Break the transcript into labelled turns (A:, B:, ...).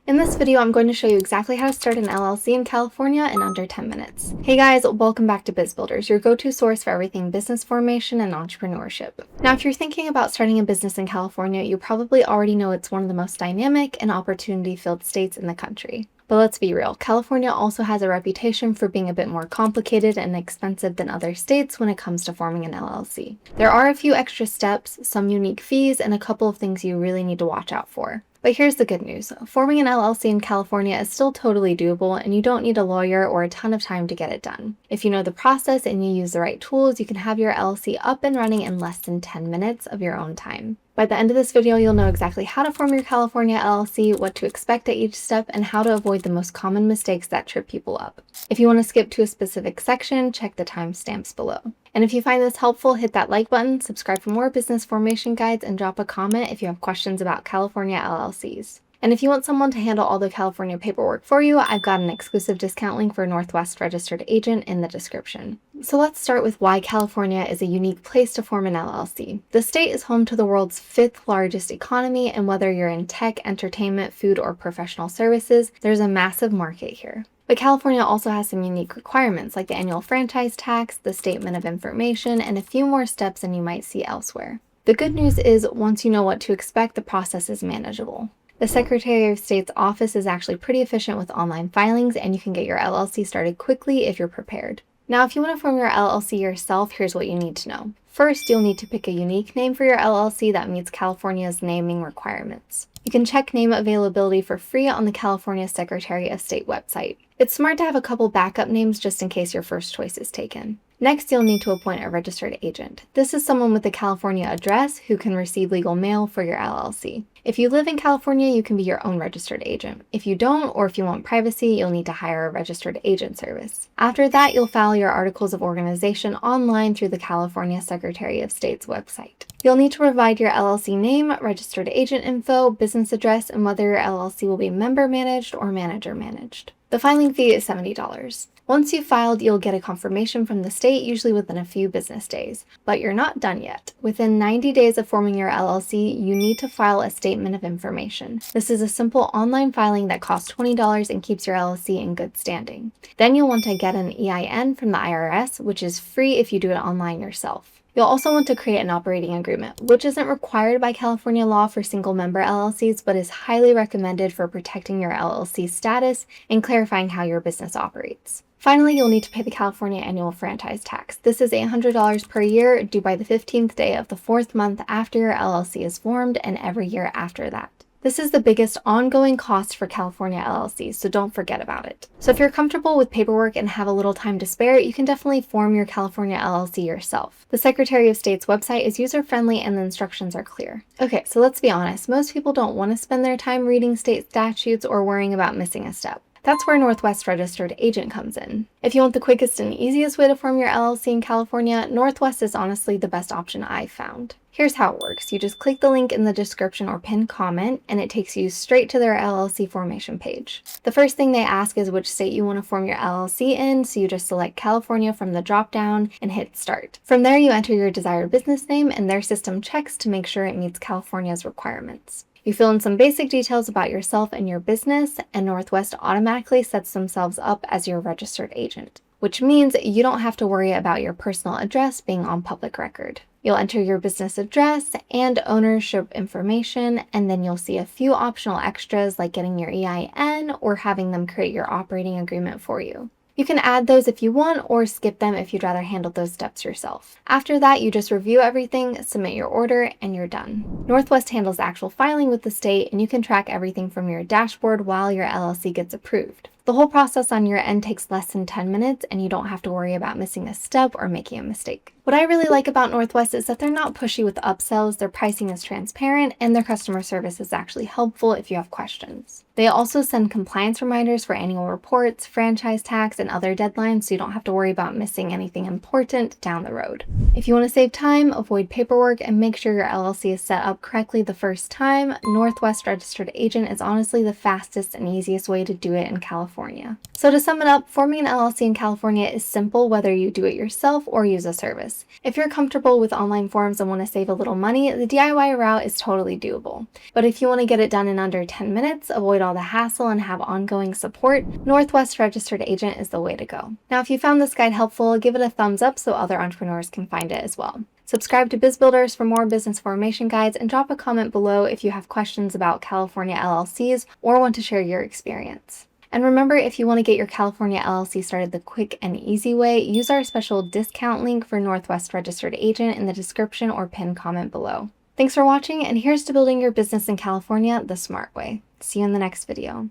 A: In this video, I'm going to show you exactly how to start an LLC in California in under 10 minutes. Hey guys, welcome back to Biz Builders, your go-to source for everything business formation and entrepreneurship. Now, if you're thinking about starting a business in California, you probably already know it's one of the most dynamic and opportunity-filled states in the country. But let's be real, California also has a reputation for being a bit more complicated and expensive than other states when it comes to forming an LLC. There are a few extra steps, some unique fees, and a couple of things you really need to watch out for. But here's the good news. Forming an LLC in California is still totally doable, and you don't need a lawyer or a ton of time to get it done. If you know the process and you use the right tools, you can have your LLC up and running in less than 10 minutes of your own time. By the end of this video, you'll know exactly how to form your California LLC, what to expect at each step, and how to avoid the most common mistakes that trip people up. If you want to skip to a specific section, check the timestamps below. And if you find this helpful, hit that like button, subscribe for more business formation guides, and drop a comment if you have questions about California LLCs. And if you want someone to handle all the California paperwork for you, I've got an exclusive discount link for a Northwest registered agent in the description. So let's start with why California is a unique place to form an LLC. The state is home to the world's 5th largest economy, and whether you're in tech, entertainment, food, or professional services, there's a massive market here. But California also has some unique requirements like the annual franchise tax, the statement of information, and a few more steps than you might see elsewhere. The good news is, once you know what to expect, the process is manageable. The Secretary of State's office is actually pretty efficient with online filings, and you can get your LLC started quickly if you're prepared. Now, if you want to form your LLC yourself, here's what you need to know. First, you'll need to pick a unique name for your LLC that meets California's naming requirements. You can check name availability for free on the California Secretary of State website. It's smart to have a couple backup names just in case your first choice is taken. Next, you'll need to appoint a registered agent. This is someone with a California address who can receive legal mail for your LLC. If you live in California, you can be your own registered agent. If you don't, or if you want privacy, you'll need to hire a registered agent service. After that, you'll file your articles of organization online through the California Secretary of State's website. You'll need to provide your LLC name, registered agent info, business address, and whether your LLC will be member managed or manager managed. The filing fee is $70. Once you've filed, you'll get a confirmation from the state, usually within a few business days. But you're not done yet. Within 90 days of forming your LLC, you need to file a statement of information. This is a simple online filing that costs $20 and keeps your LLC in good standing. Then you'll want to get an EIN from the IRS, which is free if you do it online yourself. You'll also want to create an operating agreement, which isn't required by California law for single-member LLCs, but is highly recommended for protecting your LLC status and clarifying how your business operates. Finally, you'll need to pay the California annual franchise tax. This is $800 per year, due by the 15th day of the 4th month after your LLC is formed and every year after that. This is the biggest ongoing cost for California LLCs, so don't forget about it. So if you're comfortable with paperwork and have a little time to spare, you can definitely form your California LLC yourself. The Secretary of State's website is user-friendly and the instructions are clear. Okay, so let's be honest, most people don't want to spend their time reading state statutes or worrying about missing a step. That's where Northwest Registered Agent comes in. If you want the quickest and easiest way to form your LLC in California, Northwest is honestly the best option I've found. Here's how it works. You just click the link in the description or pinned comment, and it takes you straight to their LLC formation page. The first thing they ask is which state you want to form your LLC in, so you just select California from the drop-down and hit start. From there, you enter your desired business name, and their system checks to make sure it meets California's requirements. You fill in some basic details about yourself and your business, and Northwest automatically sets themselves up as your registered agent, which means you don't have to worry about your personal address being on public record. You'll enter your business address and ownership information, and then you'll see a few optional extras like getting your EIN or having them create your operating agreement for you. You can add those if you want or skip them if you'd rather handle those steps yourself. After that, you just review everything, submit your order, and you're done. Northwest handles the actual filing with the state, and you can track everything from your dashboard while your LLC gets approved. The whole process on your end takes less than 10 minutes, and you don't have to worry about missing a step or making a mistake. What I really like about Northwest is that they're not pushy with upsells, their pricing is transparent, and their customer service is actually helpful if you have questions. They also send compliance reminders for annual reports, franchise tax, and other deadlines, so you don't have to worry about missing anything important down the road. If you want to save time, avoid paperwork, and make sure your LLC is set up correctly the first time, Northwest Registered Agent is honestly the fastest and easiest way to do it in California. California. So to sum it up, forming an LLC in California is simple whether you do it yourself or use a service. If you're comfortable with online forms and want to save a little money, the DIY route is totally doable. But if you want to get it done in under 10 minutes, avoid all the hassle, and have ongoing support, Northwest Registered Agent is the way to go. Now, if you found this guide helpful, give it a thumbs up so other entrepreneurs can find it as well. Subscribe to BizBuilders for more business formation guides, and drop a comment below if you have questions about California LLCs or want to share your experience. And remember, if you want to get your California LLC started the quick and easy way, use our special discount link for Northwest Registered Agent in the description or pinned comment below. Thanks for watching, and here's to building your business in California the smart way. See you in the next video.